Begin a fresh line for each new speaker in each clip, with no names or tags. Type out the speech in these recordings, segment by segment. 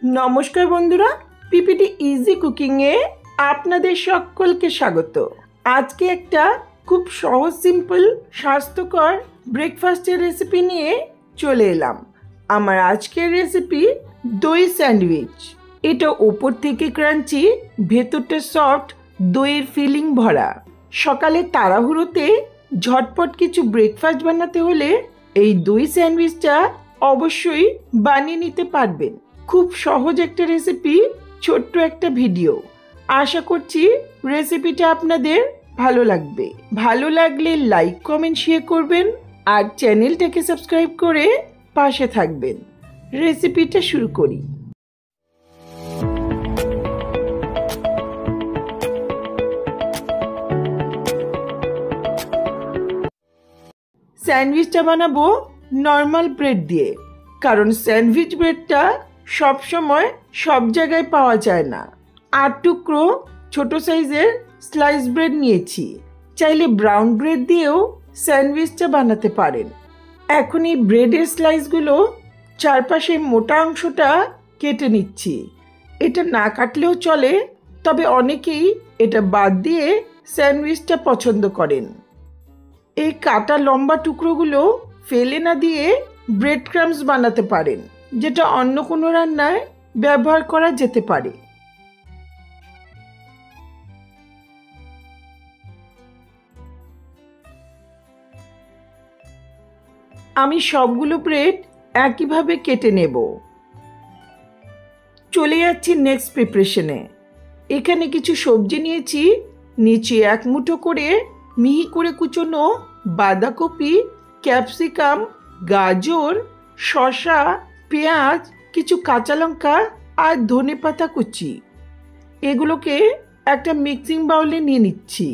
নমস্কার বন্ধুরা, PPT easy কুকিংয়ে আপনাদের সকলকে স্বাগত। আজকে একটা খুব সহজ সিম্পল স্বাস্থ্যকর ব্রেকফাস্টের রেসিপি নিয়ে চলে এলাম। আমার আজকের রেসিপি দই স্যান্ডউইচ। এটা ওপর থেকে ক্রাঞ্চি, ভেতরটা সফট, দইয়ের ফিলিং ভরা। সকালে তাড়াহুড়োতে ঝটপট কিছু ব্রেকফাস্ট বানাতে হলে এই দই স্যান্ডউইচটা অবশ্যই বানিয়ে নিতে পারবেন। খুব সহজ একটা রেসিপি, ছোট্ট একটা ভিডিও। আশা করছি রেসিপিটা আপনাদের ভালো লাগবে। ভালো লাগলে লাইক, কমেন্ট, শেয়ার করবেন আর চ্যানেলটাকে সাবস্ক্রাইব করে পাশে থাকবেন। রেসিপিটা শুরু করি। স্যান্ডউইচটা বানাবো নর্মাল ব্রেড দিয়ে, কারণ স্যান্ডউইচ ব্রেডটা সবসময় সব জায়গায় পাওয়া যায় না। 8 টুকরো ছোট সাইজের স্লাইস ব্রেড নিয়েছি। চাইলে ব্রাউন ব্রেড দিয়েও স্যান্ডউইচটা বানাতে পারেন। এখন এই ব্রেডের স্লাইসগুলো চারপাশে মোটা অংশটা কেটে নিচ্ছি। এটা না কাটলেও চলে, তবে অনেকেই এটা বাদ দিয়ে স্যান্ডউইচটা পছন্দ করেন। এই কাটা লম্বা টুকরোগুলো ফেলে না দিয়ে ব্রেড ক্রাম্বস বানাতে পারেন, যেটা অন্য কোনো রান্নায় ব্যবহার করা যেতে পারে। আমি সবগুলো ব্রেড একইভাবে কেটে নেব। চলে যাচ্ছি নেক্সট প্রিপারেশনে। এখানে কিছু সবজি নিয়েছি। নিচে 1 মুঠো করে মিহি করে কুচোনো বাঁধাকপি, ক্যাপসিকাম, গাজর, শসা, পেঁয়াজ, কিছু কাঁচা লঙ্কা আর ধনেপাতা কুচি। এগুলোকে একটা মিক্সিং বাউলে নিয়ে নিচ্ছি।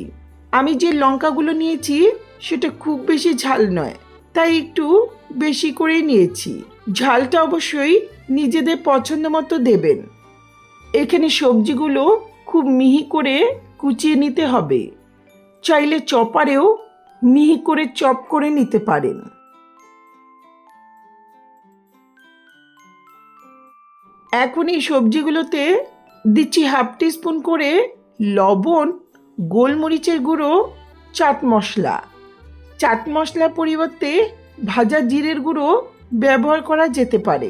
আমি যে লঙ্কাগুলো নিয়েছি সেটা খুব বেশি ঝাল নয়, তাই একটু বেশি করেই নিয়েছি। ঝালটা অবশ্যই নিজেদের পছন্দ মতো দেবেন। এখানে সবজিগুলো খুব মিহি করে কুচিয়ে নিতে হবে। চাইলে চপারেও মিহি করে চপ করে নিতে পারেন। এখন এই সবজিগুলোতে দিচ্ছি 1/2 টিস্পুন করে লবণ, গোলমরিচের গুঁড়ো, চাট মশলা। চাট মশলার পরিবর্তে ভাজা জিরের গুঁড়ো ব্যবহার করা যেতে পারে।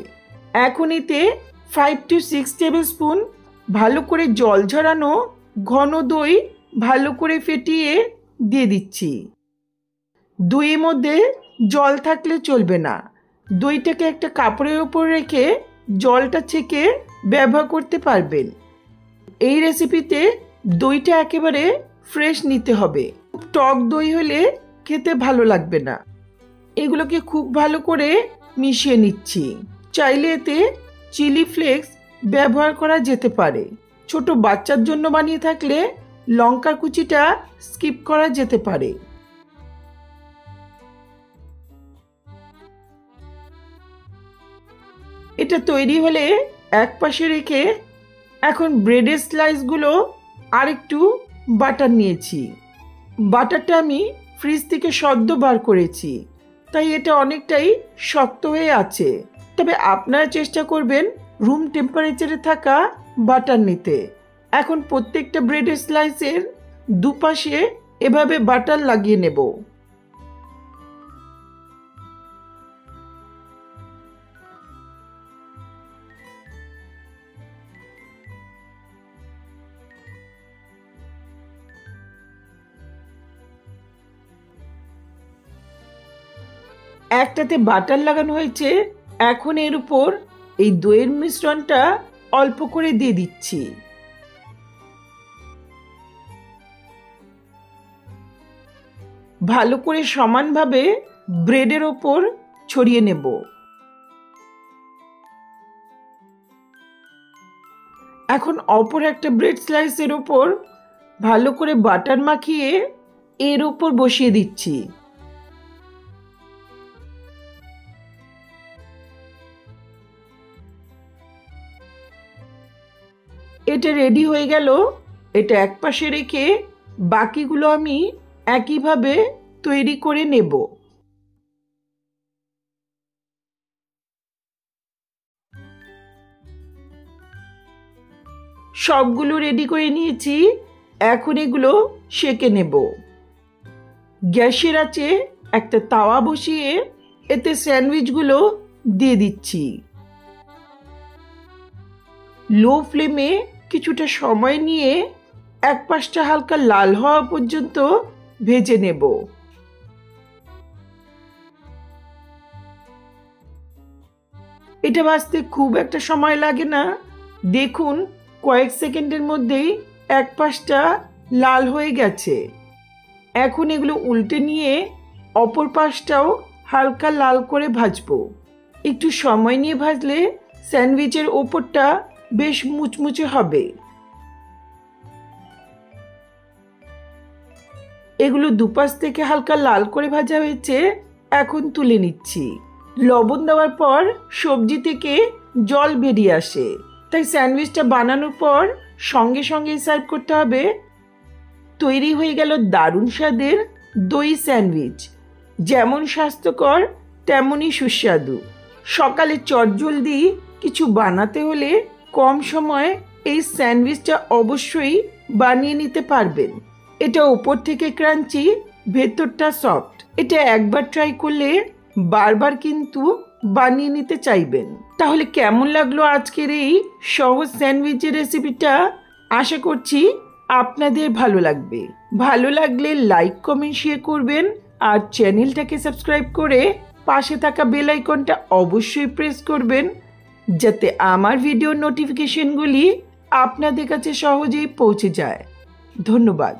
এখন এতে 5 to 6 টেবিল স্পুন ভালো করে জল ঝরানো ঘন দই ভালো করে ফেটিয়ে দিয়ে দিচ্ছি। দইয়ের মধ্যে জল থাকলে চলবে না। দইটাকে একটা কাপড়ের উপর রেখে জলটা ছেঁকে ব্যবহার করতে পারবেন। এই রেসিপিতে দইটা একেবারে ফ্রেশ নিতে হবে। টক দই হলে খেতে ভালো লাগবে না। এগুলোকে খুব ভালো করে মিশিয়ে নিচ্ছি। চাইলে এতে চিলি ফ্লেক্স ব্যবহার করা যেতে পারে। ছোট বাচ্চার জন্য বানিয়ে থাকলে লঙ্কার কুচিটা স্কিপ করা যেতে পারে। এটা তৈরি হলে এক পাশে রেখে এখন ব্রেডের স্লাইসগুলো আর একটু বাটার নিয়েছি। বাটারটা আমি ফ্রিজ থেকে সদ্য বার করেছি, তাই এটা অনেকটাই শক্ত হয়ে আছে। তবে আপনারা চেষ্টা করবেন রুম টেম্পারেচারে থাকা বাটার নিতে। এখন প্রত্যেকটা ব্রেডের স্লাইসের দুপাশে এভাবে বাটার লাগিয়ে নেব। একটাতে বাটার লাগানো হয়েছে। এখন এর উপর এই দইয়ের মিশ্রণটা অল্প করে দিয়ে দিচ্ছি। ভালো করে সমানভাবে ব্রেডের ওপর ছড়িয়ে নেব। এখন অপর একটা ব্রেড স্লাইসের ওপর ভালো করে বাটার মাখিয়ে এর উপর বসিয়ে দিচ্ছি। এটা রেডি হয়ে গেল। এটা একপাশে রেখে বাকিগুলো আমি একইভাবে তৈরি করে নেব। সবগুলো রেডি করে নিয়েছি। এখন এগুলো সেঁকে নেব। গ্যাসের আঁচে একটা তাওয়া বসিয়ে এতে স্যান্ডউইচগুলো দিয়ে দিচ্ছি। লো ফ্লেমে কিছুটা সময় নিয়ে এক পাশটা হালকা লাল হওয়া পর্যন্ত ভেজে নেব। এটা ভাজতে খুব একটা সময় লাগে না। দেখুন কয়েক সেকেন্ডের মধ্যেই এক পাশটা লাল হয়ে গেছে। এখন এগুলো উল্টে নিয়ে অপর পাশটাও হালকা লাল করে ভাজবো। একটু সময় নিয়ে ভাজলে স্যান্ডউইচের ওপরটা বেশ মুচমুচে হবে। এগুলো দুপাশ থেকে হালকা লাল করে ভাজা হয়েছে, এখন তুলে নিচ্ছি। লবণ দেওয়ার পর সবজি থেকে জল বেরিয়ে আসে, তাই স্যান্ডউইচটা বানানোর পর সঙ্গে সঙ্গে সার্ভ করতে হবে। তৈরি হয়ে গেল দারুণ স্বাদের দই স্যান্ডউইচ। যেমন স্বাস্থ্যকর তেমনই সুস্বাদু। সকালে চটজলদি কিছু বানাতে হলে কম সময়ে এই স্যান্ডউইচটা অবশ্যই বানিয়ে নিতে পারবেন। এটা উপর থেকে ক্রাঞ্চি, ভেতরটা সফট। এটা একবার ট্রাই করলে বারবার কিন্তু বানিয়ে নিতে চাইবেন। তাহলে কেমন লাগলো আজকের এই সহজ স্যান্ডউইচের রেসিপিটা? আশা করছি আপনাদের ভালো লাগবে। ভালো লাগলে লাইক, কমেন্ট, শেয়ার করবেন আর চ্যানেলটাকে সাবস্ক্রাইব করে পাশে থাকা বেল আইকনটা অবশ্যই প্রেস করবেন, যাতে আমার ভিডিওর নোটিফিকেশনগুলি আপনাদের কাছে সহজেই পৌঁছে যায়। ধন্যবাদ।